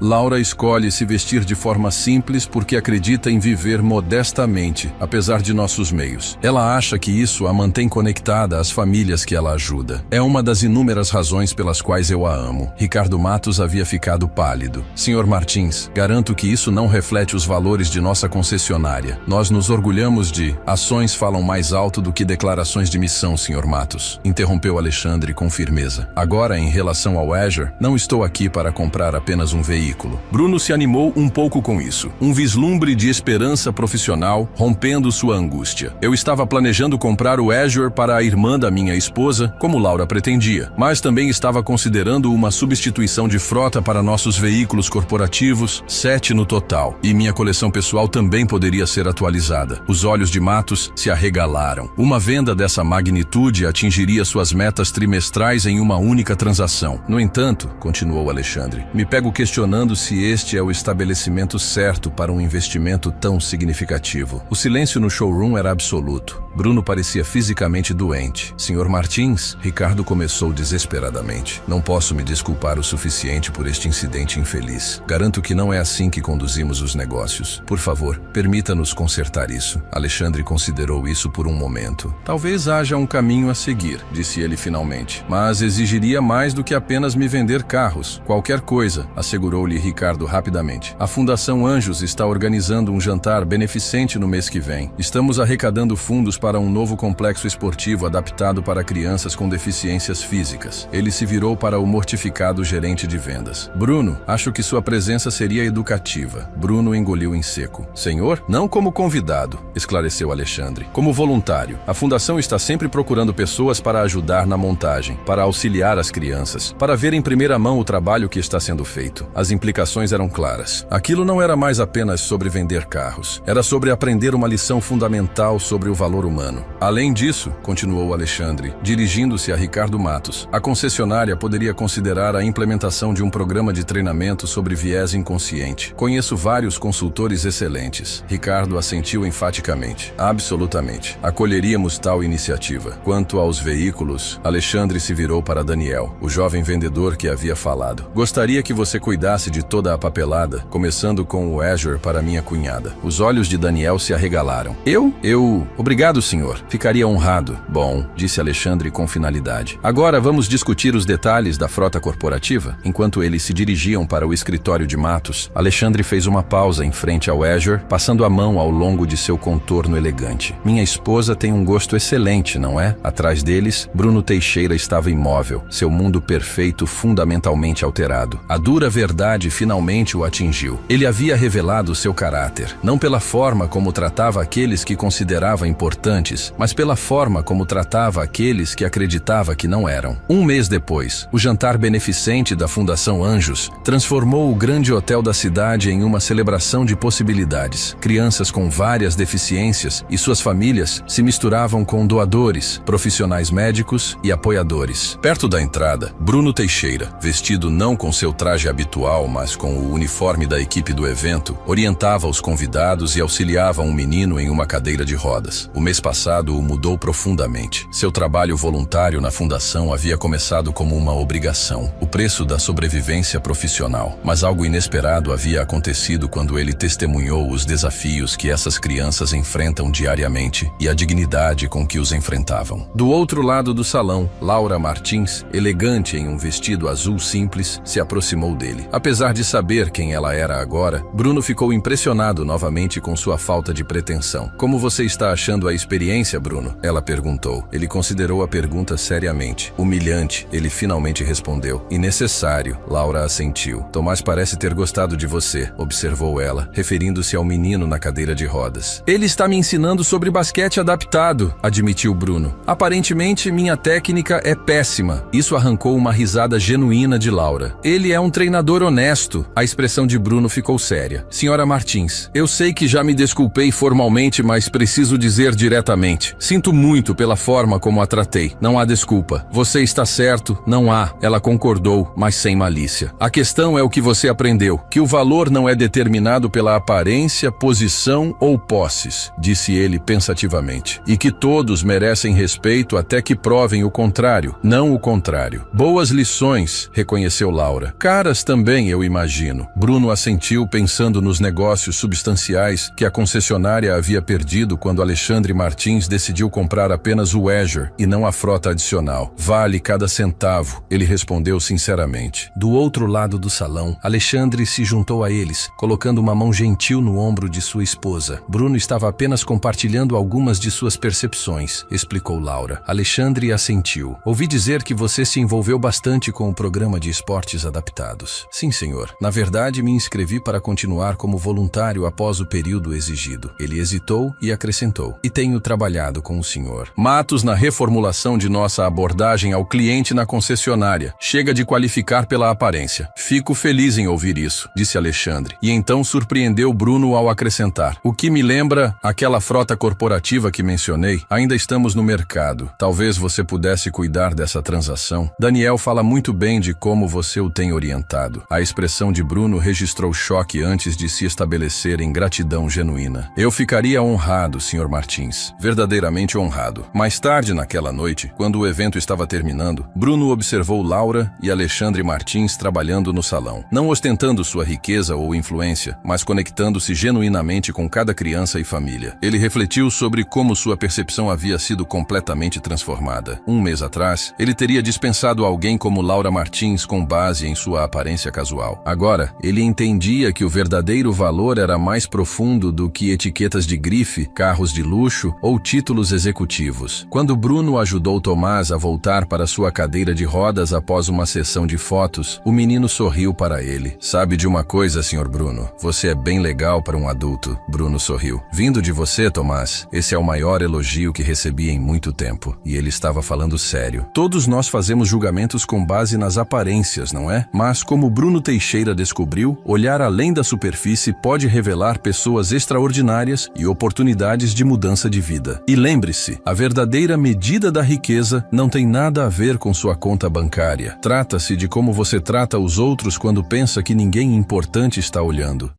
Laura escolhe se vestir de forma simples porque acredita em viver modestamente, apesar de nossos meios. Ela acha que isso a mantém conectada às famílias que ela ajuda. É uma das inúmeras razões pelas quais eu a amo. Ricardo Matos havia ficado pálido. Sr. Martins, garanto que isso não reflete os valores de nossa concessionária. Nós nos orgulhamos de... Ações falam mais alto do que declarações de missão, Sr. Matos. Interrompeu Alexandre com firmeza. Agora, em relação ao Azure, não estou aqui para comprar apenas um veículo. Bruno se animou um pouco com isso. Um vislumbre de esperança profissional rompendo sua angústia. Eu estava planejando comprar o Azure para a irmã da minha esposa, como Laura pretendia, mas também estava considerando uma substituição de frota para nossos veículos corporativos, 7 no total, e minha coleção pessoal também poderia ser atualizada. Os olhos de Matos se arregalaram. Uma venda dessa magnitude atingiria suas metas trimestrais em uma única transação. No entanto, continuou Alexandre, me pego questionando questionando se este é o estabelecimento certo para um investimento tão significativo. O silêncio no showroom era absoluto. Bruno parecia fisicamente doente. Sr. Martins, Ricardo começou desesperadamente. Não posso me desculpar o suficiente por este incidente infeliz. Garanto que não é assim que conduzimos os negócios. Por favor, permita-nos consertar isso. Alexandre considerou isso por um momento. Talvez haja um caminho a seguir, disse ele finalmente. Mas exigiria mais do que apenas me vender carros. Qualquer coisa, assegurou-lhe Ricardo rapidamente. A Fundação Anjos está organizando um jantar beneficente no mês que vem. Estamos arrecadando fundos para um novo complexo esportivo adaptado para crianças com deficiências físicas. Ele se virou para o mortificado gerente de vendas. Bruno, acho que sua presença seria educativa. Bruno engoliu em seco. Senhor, não como convidado, esclareceu Alexandre. Como voluntário. A fundação está sempre procurando pessoas para ajudar na montagem, para auxiliar as crianças, para ver em primeira mão o trabalho que está sendo feito. As implicações eram claras. Aquilo não era mais apenas sobre vender carros. Era sobre aprender uma lição fundamental sobre o valor humano. Além disso, continuou Alexandre, dirigindo-se a Ricardo Matos, a concessionária poderia considerar a implementação de um programa de treinamento sobre viés inconsciente. Conheço vários consultores excelentes. Ricardo assentiu enfaticamente. Absolutamente. Acolheríamos tal iniciativa. Quanto aos veículos, Alexandre se virou para Daniel, o jovem vendedor que havia falado. Gostaria que você cuidasse de toda a papelada, começando com o Azure para minha cunhada. Os olhos de Daniel se arregalaram. Eu? Obrigado, senhor. Ficaria honrado. Bom, disse Alexandre com finalidade. Agora vamos discutir os detalhes da frota corporativa? Enquanto eles se dirigiam para o escritório de Matos, Alexandre fez uma pausa em frente ao Azure, passando a mão ao longo de seu contorno elegante. Minha esposa tem um gosto excelente, não é? Atrás deles, Bruno Teixeira estava imóvel, seu mundo perfeito fundamentalmente alterado. A dura verdade finalmente o atingiu. Ele havia revelado seu caráter, não pela forma como tratava aqueles que considerava importantes, mas pela forma como tratava aqueles que acreditava que não eram. Um mês depois, o jantar beneficente da Fundação Anjos transformou o grande hotel da cidade em uma celebração de possibilidades. Crianças com várias deficiências e suas famílias se misturavam com doadores, profissionais médicos e apoiadores. Perto da entrada, Bruno Teixeira, vestido não com seu traje habitual, mas com o uniforme da equipe do evento, orientava os convidados e auxiliava um menino em uma cadeira de rodas. O mês passado o mudou profundamente. Seu trabalho voluntário na fundação havia começado como uma obrigação, o preço da sobrevivência profissional. Mas algo inesperado havia acontecido quando ele testemunhou os desafios que essas crianças enfrentam diariamente e a dignidade com que os enfrentavam. Do outro lado do salão, Laura Martins, elegante em um vestido azul simples, se aproximou dele. Apesar de saber quem ela era agora, Bruno ficou impressionado novamente com sua falta de pretensão. Como você está achando a experiência, Bruno? Ela perguntou. Ele considerou a pergunta seriamente. Humilhante, ele finalmente respondeu. E necessário, Laura assentiu. Tomás parece ter gostado de você, observou ela, referindo-se ao menino na cadeira de rodas. Ele está me ensinando sobre basquete adaptado, admitiu Bruno. Aparentemente, minha técnica é péssima. Isso arrancou uma risada genuína de Laura. Ele é um treinador honesto. A expressão de Bruno ficou séria. Senhora Martins, eu sei que já me desculpei formalmente, mas preciso dizer diretamente. Sinto muito pela forma como a tratei. Não há desculpa. Você está certo, não há. Ela concordou, mas sem malícia. A questão é o que você aprendeu, que o valor não é determinado pela aparência, posição ou posses, disse ele pensativamente, e que todos merecem respeito até que provem o contrário, não o contrário. Boas lições, reconheceu Laura. Caras também, eu imagino. Bruno assentiu pensando nos negócios substanciais que a concessionária havia perdido quando Alexandre Martins decidiu comprar apenas o Azure e não a frota adicional. Vale cada centavo, ele respondeu sinceramente. Do outro lado do salão, Alexandre se juntou a eles, colocando uma mão gentil no ombro de sua esposa. Bruno estava apenas compartilhando algumas de suas percepções, explicou Laura. Alexandre assentiu. Ouvi dizer que você se envolveu bastante com o programa de esportes adaptados. Sim, senhor. Na verdade, me inscrevi para continuar como voluntário após o período exigido. Ele hesitou e acrescentou. E tenho trabalhado com o senhor Matos na reformulação de nossa abordagem ao cliente na concessionária. Chega de qualificar pela aparência. Fico feliz em ouvir isso, disse Alexandre. E então surpreendeu Bruno ao acrescentar. O que me lembra aquela frota corporativa que mencionei. Ainda estamos no mercado. Talvez você pudesse cuidar dessa transação. Daniel fala muito bem de como você o tem orientado. A expressão de Bruno registrou choque antes de se estabelecer em gratidão genuína. Eu ficaria honrado, Sr. Martins, verdadeiramente honrado. Mais tarde naquela noite, quando o evento estava terminando, Bruno observou Laura e Alexandre Martins trabalhando no salão, não ostentando sua riqueza ou influência, mas conectando-se genuinamente com cada criança e família. Ele refletiu sobre como sua percepção havia sido completamente transformada. Um mês atrás, ele teria dispensado alguém como Laura Martins com base em sua aparência casual. Agora, ele entendia que o verdadeiro valor era mais profundo do que etiquetas de grife, carros de luxo ou títulos executivos. Quando Bruno ajudou Tomás a voltar para sua cadeira de rodas após uma sessão de fotos, o menino sorriu para ele. Sabe de uma coisa, Sr. Bruno? Você é bem legal para um adulto. Bruno sorriu. Vindo de você, Tomás, esse é o maior elogio que recebi em muito tempo. E ele estava falando sério. Todos nós fazemos julgamentos com base nas aparências, não é? Mas, como Bruno Teixeira descobriu, olhar além da superfície pode revelar pessoas extraordinárias e oportunidades de mudança de vida. E lembre-se, a verdadeira medida da riqueza não tem nada a ver com sua conta bancária. Trata-se de como você trata os outros quando pensa que ninguém importante está olhando.